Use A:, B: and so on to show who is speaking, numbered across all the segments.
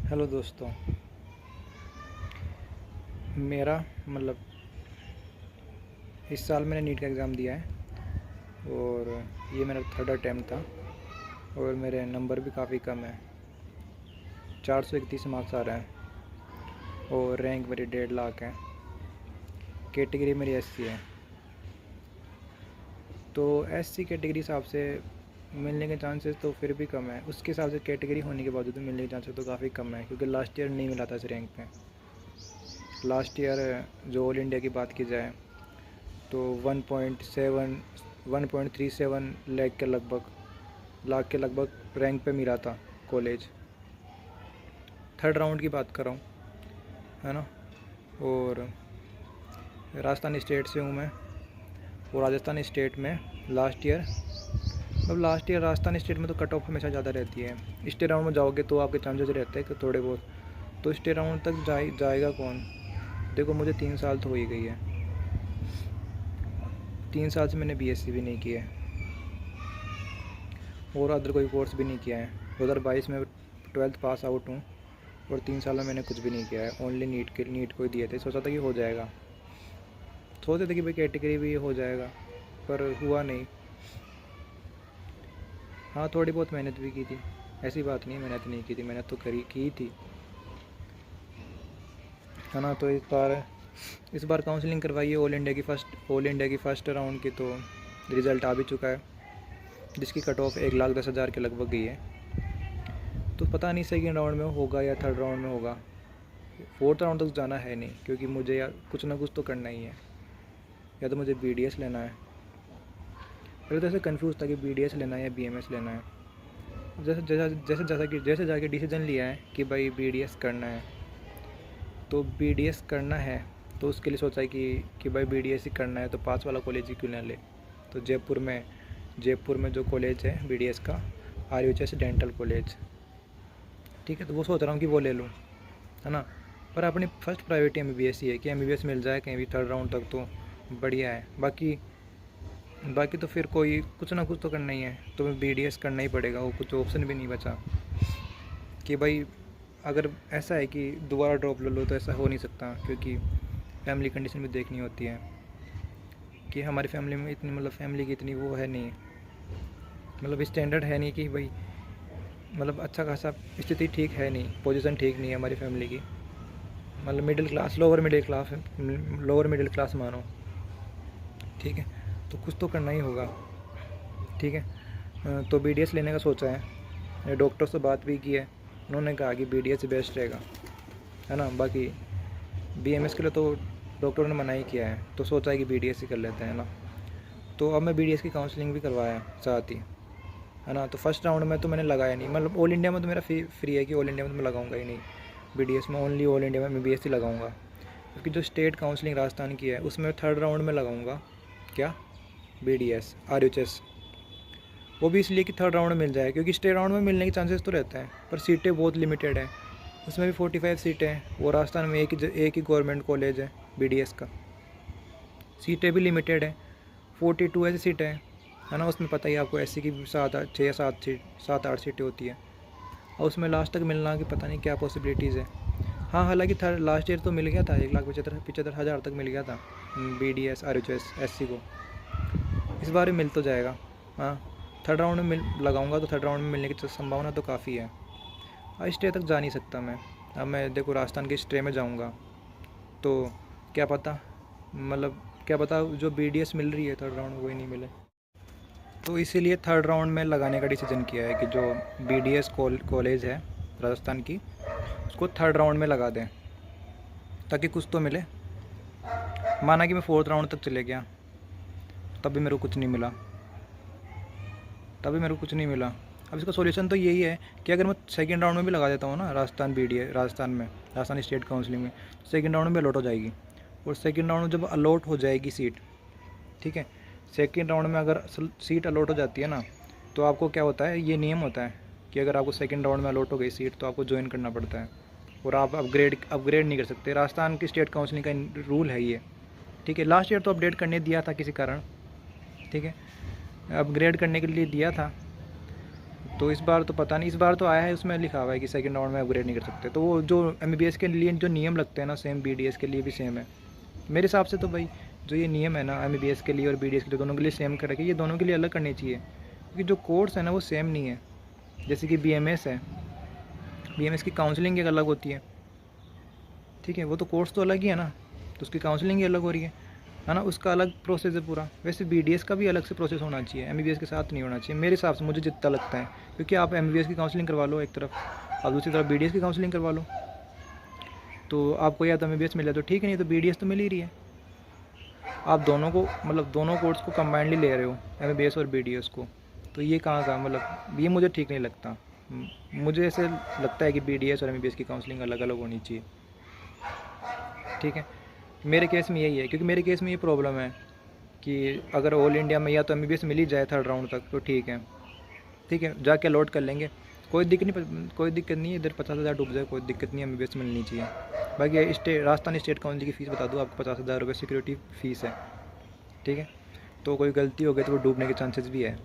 A: Hello दोस्तों। मेरा मतलब इस साल मैंने नीट का एग्ज़ाम दिया है और ये मेरा थर्ड अटैम्प्ट था और मेरे नंबर भी काफ़ी कम है। 431 मार्क्स आ रहे हैं और रैंक मेरी 1.5 लाख है। कैटेगरी मेरी एससी है, तो एससी कैटेगरी हिसाब से मिलने के चांसेस तो फिर भी कम है। उसके हिसाब से कैटेगरी होने के बावजूद मिलने के चांसेस तो काफ़ी कम है, क्योंकि लास्ट ईयर नहीं मिला था इस रैंक पे। लास्ट ईयर जो ऑल इंडिया की बात की जाए तो 1.37 लाख के लगभग रैंक पे मिला था कॉलेज। थर्ड राउंड की बात कर रहा हूँ, है ना। और राजस्थान स्टेट से हूँ मैं, और राजस्थान स्टेट में लास्ट ईयर राजस्थान स्टेट में तो कट ऑफ हमेशा ज़्यादा रहती है। स्टेट राउंड में जाओगे तो आपके चांसेस रहते हैं कि थोड़े बहुत, तो स्टेट राउंड तक जाएगा कौन। देखो, मुझे 3 साल तो हो ही गई है, 3 साल से मैंने बीएससी भी नहीं किया है और अदर कोई कोर्स भी नहीं किया है। 2022 में 12th पास आउट हूँ और 3 साल में मैंने कुछ भी नहीं किया है। ओनली नीट को ही दिए थे। सोचा था कि हो जाएगा, सोचे थे कि भाई कैटेगरी भी हो जाएगा, पर हुआ नहीं। हाँ, थोड़ी बहुत मेहनत भी की थी, ऐसी बात नहीं मेहनत नहीं की थी, मेहनत तो की थी, है ना। तो इस बार काउंसलिंग करवाई है ऑल इंडिया की फ़र्स्ट राउंड की, तो रिज़ल्ट आ भी चुका है, जिसकी कट ऑफ 1,10,000 के लगभग गई है। तो पता नहीं सेकेंड राउंड में होगा या थर्ड राउंड में होगा। फोर्थ राउंड तक जाना है नहीं, क्योंकि मुझे यार कुछ ना कुछ तो करना ही है। या तो मुझे बीडीएस लेना है, पहले तो ऐसे कंफ्यूज था कि बीडीएस लेना है या बीएमएस लेना है। जैसे जाके डिसीजन लिया है कि भाई बीडीएस करना है, तो बीडीएस करना है तो उसके लिए सोचा है कि भाई बीडीएस ही करना है तो पास वाला कॉलेज ही क्यों ना ले। तो जयपुर में जो कॉलेज है बीडीएस का, आरयूएचएस डेंटल कॉलेज, ठीक है, तो वो सोच रहा हूँ कि वो ले लूँ, है ना। पर अपनी फर्स्ट प्रायोरिटी एमबीबीएस ही है कि एमबीबीएस मिल जाए कहीं भी थर्ड राउंड तक तो बढ़िया है। बाकी तो फिर कोई कुछ ना कुछ तो करना ही है, तो बीडीएस करना ही पड़ेगा। वो कुछ ऑप्शन भी नहीं बचा कि भाई अगर ऐसा है कि दोबारा ड्रॉप ले लो, तो ऐसा हो नहीं सकता, क्योंकि फैमिली कंडीशन भी देखनी होती है कि हमारी फैमिली में इतनी फैमिली की इतनी वो है नहीं, स्टैंडर्ड है नहीं कि भाई अच्छा खासा स्थिति ठीक है नहीं, पोजीशन ठीक नहीं है हमारी फैमिली की। लोअर मिडिल क्लास मानो, ठीक है। तो कुछ तो करना ही होगा, ठीक है। तो बीडीएस लेने का सोचा है, डॉक्टर से बात भी की है, उन्होंने कहा कि बीडीएस बेस्ट रहेगा, है ना। बाकी बीएमएस के लिए तो डॉक्टरों ने मना ही किया है, तो सोचा है कि बीडीएस ही कर लेते हैं ना। तो अब मैं बीडीएस की काउंसलिंग भी करवाया साथ ही, है ना। तो फर्स्ट राउंड में तो मैंने लगाया नहीं, ऑल इंडिया में तो मेरा फ्री है कि ऑल इंडिया में तो मैं लगाऊंगा ही नहीं बीडीएस में, ओनली ऑल इंडिया में बीएससी लगाऊंगा। क्योंकि जो स्टेट काउंसलिंग राजस्थान की है उसमें थर्ड राउंड में लगाऊंगा क्या, बीडीएस आरयूएचएस। वो भी इसलिए कि थर्ड राउंड में मिल जाए, क्योंकि स्टेट राउंड में मिलने के चांसेस तो रहते हैं, पर सीटें बहुत लिमिटेड हैं। उसमें भी 45 सीटें हैं, और राजस्थान में एक ही गवर्नमेंट कॉलेज है बीडीएस का, सीटें भी लिमिटेड है। 42 ऐसी सीटें हैं, है ना। उसमें पता ही आपको एससी की 7-8 सीटें होती है, और उसमें लास्ट तक मिलना कि पता नहीं क्या पॉसिबिलिटीज़ है। हाँ, हालांकि थर्ड लास्ट ईयर तो मिल गया था, 1,75,000 तक मिल गया था बीडीएस आरयूएचएस एससी को। इस बार भी मिल तो जाएगा। हाँ, थर्ड राउंड में लगाऊंगा तो थर्ड राउंड में मिलने की संभावना तो काफ़ी है। स्टे तक जा नहीं सकता मैं। अब मैं देखो राजस्थान के स्टे में जाऊंगा तो क्या पता, क्या पता जो बीडीएस मिल रही है थर्ड राउंड में वही नहीं मिले। तो इसीलिए थर्ड राउंड में लगाने का डिसीजन किया है कि जो बीडीएस कॉलेज है राजस्थान की, उसको थर्ड राउंड में लगा दें, ताकि कुछ तो मिले। माना कि मैं फोर्थ राउंड तक चले गया, तब भी मेरे को कुछ नहीं मिला। अब इसका सॉल्यूशन तो यही है कि अगर मैं सेकंड राउंड में भी लगा देता हूँ ना, राजस्थान स्टेट काउंसलिंग में, सेकंड राउंड में अलॉट हो जाएगी। और सेकंड राउंड में जब अलॉट हो जाएगी सीट, ठीक है, सेकंड राउंड में अगर सीट अलॉट हो जाती है ना, तो आपको क्या होता है, ये नियम होता है कि अगर आपको सेकंड राउंड में अलॉट हो गई सीट तो आपको ज्वाइन करना पड़ता है, और आप अपग्रेड नहीं कर सकते। राजस्थान की स्टेट काउंसलिंग का रूल है ये, ठीक है। लास्ट ईयर तो अपडेट करने दिया था किसी कारण, ठीक है, अपग्रेड करने के लिए दिया था, तो इस बार तो पता नहीं, इस बार तो आया है उसमें लिखा हुआ है कि सेकंड राउंड में अपग्रेड नहीं कर सकते। तो वो जो एमबीबीएस के लिए जो नियम लगते हैं ना, सेम बीडीएस के लिए भी सेम है मेरे हिसाब से। तो भाई जो ये नियम है ना एमबीबीएस के लिए और बीडीएस के लिए, दोनों के लिए सेम कर रखे, ये दोनों के लिए अलग करनी चाहिए, क्योंकि जो कोर्स है ना वो सेम नहीं है। जैसे कि बीएमएस है, बीएमएस की काउंसलिंग एक अलग होती है, ठीक है, वो तो कोर्स तो अलग ही है ना, तो उसकी काउंसलिंग ही अलग हो रही है ना, उसका अलग प्रोसेस है पूरा। वैसे बीडीएस का भी अलग से प्रोसेस होना चाहिए, एमबीबीएस के साथ नहीं होना चाहिए मेरे हिसाब से, मुझे जितना लगता है। क्योंकि आप एमबीबीएस की काउंसलिंग करवा लो एक तरफ, और दूसरी तरफ बीडीएस की काउंसलिंग करवा लो, तो आपको या तो एमबीबीएस मिल जाए तो ठीक है, नहीं तो बीडीएस तो मिल ही रही है। आप दोनों को मतलब दोनों कोर्स को कंबाइंडली ले रहे हो, एमबीबीएस और बीडीएस को, तो ये कहाँ का मतलब, ये मुझे ठीक नहीं लगता। मुझे ऐसे लगता है कि बीडीएस और एमबीबीएस की काउंसलिंग अलग अलग होनी चाहिए, ठीक है। मेरे केस में यही है, क्योंकि मेरे केस में ये प्रॉब्लम है कि अगर ऑल इंडिया में या तो एमबीबीएस मिल ही जाए थर्ड राउंड तक तो ठीक है, ठीक है, जाके अलॉट कर लेंगे, कोई दिक्कत नहीं है, इधर 50,000 डूब जाए कोई दिक्कत नहीं है, एमबीबीएस मिलनी चाहिए। बाकी राजस्थान स्टेट काउंसिल की फ़ीस बता दूँ आपको, 50,000 रुपये सिक्योरिटी फ़ीस है, ठीक है। तो कोई गलती हो गई तो वो डूबने के चांसेस भी है,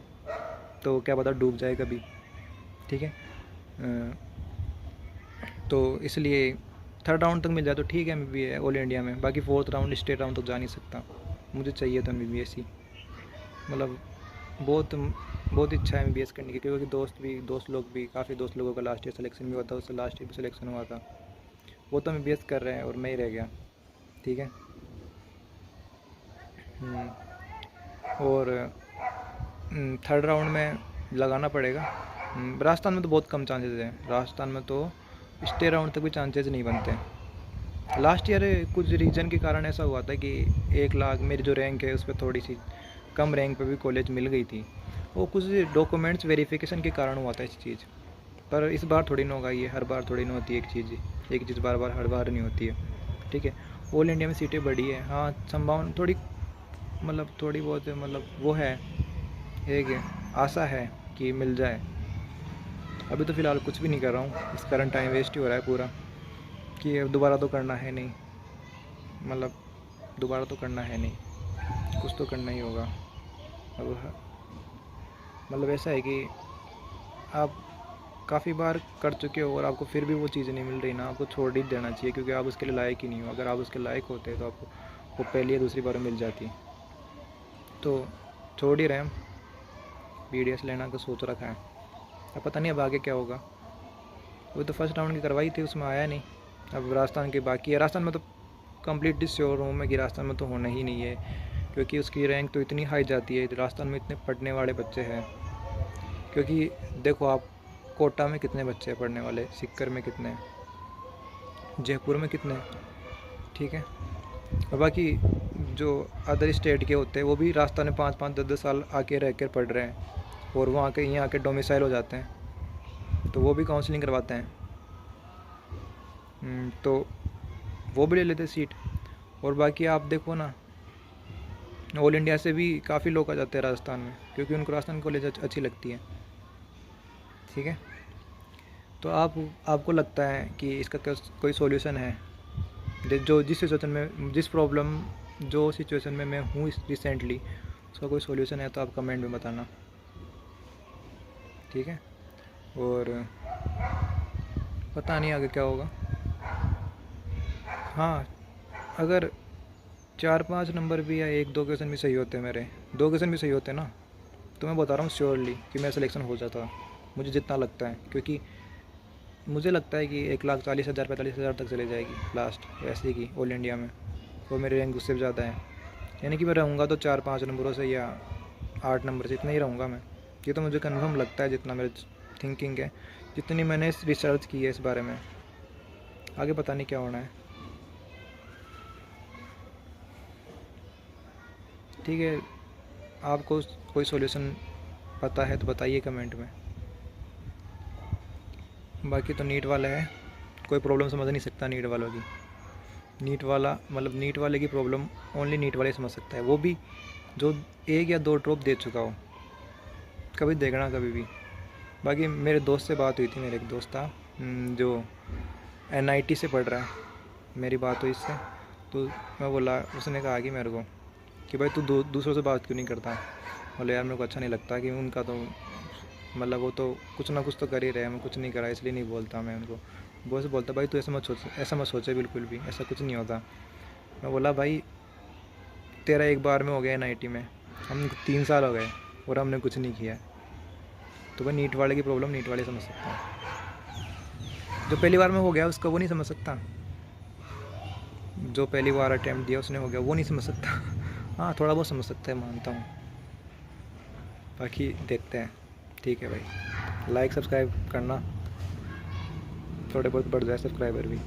A: तो क्या पता डूब जाए कभी, ठीक है। तो इसलिए थर्ड राउंड तक मिल जाए तो ठीक है एमबीबीएस ऑल इंडिया में, बाकी फोर्थ राउंड स्टेट राउंड तक जा नहीं सकता। मुझे चाहिए तो एमबीबीएस ही, मतलब बहुत इच्छा है एमबीबीएस करने की, क्योंकि दोस्त लोग भी काफ़ी दोस्त लोगों का लास्ट ईयर सिलेक्शन भी हुआ था, उससे लास्ट ईयर भी सिलेक्शन हुआ था, वो तो एमबीबीएस कर रहे हैं और मैं ही रह गया, ठीक है। और थर्ड राउंड में लगाना पड़ेगा। राजस्थान में तो बहुत कम चांसेस हैं, राजस्थान में तो स्टे राउंड तक भी चांसेस नहीं बनते। लास्ट ईयर कुछ रीज़न के कारण ऐसा हुआ था कि 1 लाख मेरी जो रैंक है उस पर थोड़ी सी कम रैंक पे भी कॉलेज मिल गई थी, वो कुछ डॉक्यूमेंट्स वेरिफिकेशन के कारण हुआ था इस चीज़। पर इस बार थोड़ी ना होगा ये, हर बार थोड़ी ना होती है एक चीज़ बार बार हर बार नहीं होती है, ठीक है। ऑल इंडिया में सीटें बढ़ी है, हाँ संभावना थोड़ी मतलब थोड़ी बहुत मतलब वो है, एक आशा है कि मिल जाए। अभी तो फ़िलहाल कुछ भी नहीं कर रहा हूँ, इस कारण टाइम वेस्ट ही हो रहा है पूरा, कि अब दोबारा तो करना है नहीं, मतलब दोबारा तो करना है नहीं, कुछ तो करना ही होगा। अब मतलब ऐसा है कि आप काफ़ी बार कर चुके हो और आपको फिर भी वो चीज़ें नहीं मिल रही ना, आपको छोड़ ही देना चाहिए, क्योंकि आप उसके लिए लायक ही नहीं हो। अगर आप उसके लायक होते तो आपको वो पहली या दूसरी बार मिल जाती। तो छोड़ ही रहे हम, बीडीएस लेना का सोच रखा है, अब पता नहीं अब आगे क्या होगा। वो तो फर्स्ट राउंड की करवाई थी, उसमें आया नहीं। अब राजस्थान की बाकी है, राजस्थान में तो कम्प्लीटली श्योर हूँ मैं कि राजस्थान में तो होना ही नहीं है, क्योंकि उसकी रैंक तो इतनी हाई जाती है, राजस्थान में इतने पढ़ने वाले बच्चे हैं। क्योंकि देखो आप, कोटा में कितने बच्चे हैं पढ़ने वाले, सीकर में कितने, जयपुर में कितने, ठीक है। और बाकी जो अदर स्टेट के होते हैं वो भी राजस्थान में 5-5 10-10 साल आके रह कर पढ़ रहे हैं, और वहाँ के यहाँ आके डोमिसाइल हो जाते हैं, तो वो भी काउंसलिंग करवाते हैं, तो वो भी ले लेते सीट। और बाकी आप देखो ना, ऑल इंडिया से भी काफ़ी लोग आ जाते हैं राजस्थान में, क्योंकि उनको राजस्थान कॉलेज अच्छी लगती है, ठीक है। तो आपको लगता है कि इसका कोई सॉल्यूशन है, जिस सिचुएशन में जो सिचुएशन में मैं हूँ रिसेंटली, उसका कोई सॉल्यूशन है तो आप कमेंट में बताना, ठीक है। और पता नहीं आगे क्या होगा। हाँ, अगर 4-5 नंबर भी या 1-2 क्वेश्चन भी सही होते, मेरे 2 क्वेश्चन भी सही होते ना, तो मैं बता रहा हूँ श्योरली कि मेरा सिलेक्शन हो जाता, मुझे जितना लगता है। क्योंकि मुझे लगता है कि 1,40,000 45,000 तक चले जाएगी लास्ट वैसे की ऑल इंडिया में, वो मेरे रैंक उससे भी ज़्यादा है। यानी कि मैं रहूँगा तो 4-5 नंबरों से या 8 नंबर से, इतना ही रहूँगा मैं। ये तो मुझे कन्फर्म लगता है, जितना मेरे थिंकिंग है, जितनी मैंने रिसर्च की है इस बारे में। आगे पता नहीं क्या होना है, ठीक है। आपको कोई सॉल्यूशन पता है तो बताइए कमेंट में। बाकी तो नीट वाला है, कोई प्रॉब्लम समझ नहीं सकता नीट वालों की। नीट वाला मतलब नीट वाले की प्रॉब्लम ओनली नीट वाले समझ सकता है, वो भी जो 1 या 2 ड्रॉप दे चुका हो, कभी देखना कभी भी। बाकी मेरे दोस्त से बात हुई थी, मेरे एक दोस्त था जो NIT से पढ़ रहा है, मेरी बात हुई इससे, तो मैं बोला, उसने कहा कि मेरे को कि भाई तू दूसरों से बात क्यों नहीं करता। बोले यार मेरे को अच्छा नहीं लगता कि उनका तो मतलब वो तो कुछ ना कुछ तो कर ही रहे हैं, मैं कुछ नहीं करा इसलिए नहीं बोलता मैं उनको। वो से बोलता भाई तू ऐसा मत सोचे बिल्कुल भी, ऐसा कुछ नहीं होता। मैं बोला भाई तेरा एक बार में हो गया NIT में, हम 3 साल हो गए और हमने कुछ नहीं किया। तो भाई नीट वाले की प्रॉब्लम नीट वाले समझ सकता है, जो पहली बार में हो गया उसका वो नहीं समझ सकता, जो पहली बार अटैम्प्ट दिया उसने हो गया वो नहीं समझ सकता। हाँ थोड़ा बहुत समझ सकता है मानता हूँ, बाकी देखते हैं। ठीक है भाई, लाइक सब्सक्राइब करना, थोड़े बहुत बढ़ जाए सब्सक्राइबर भी।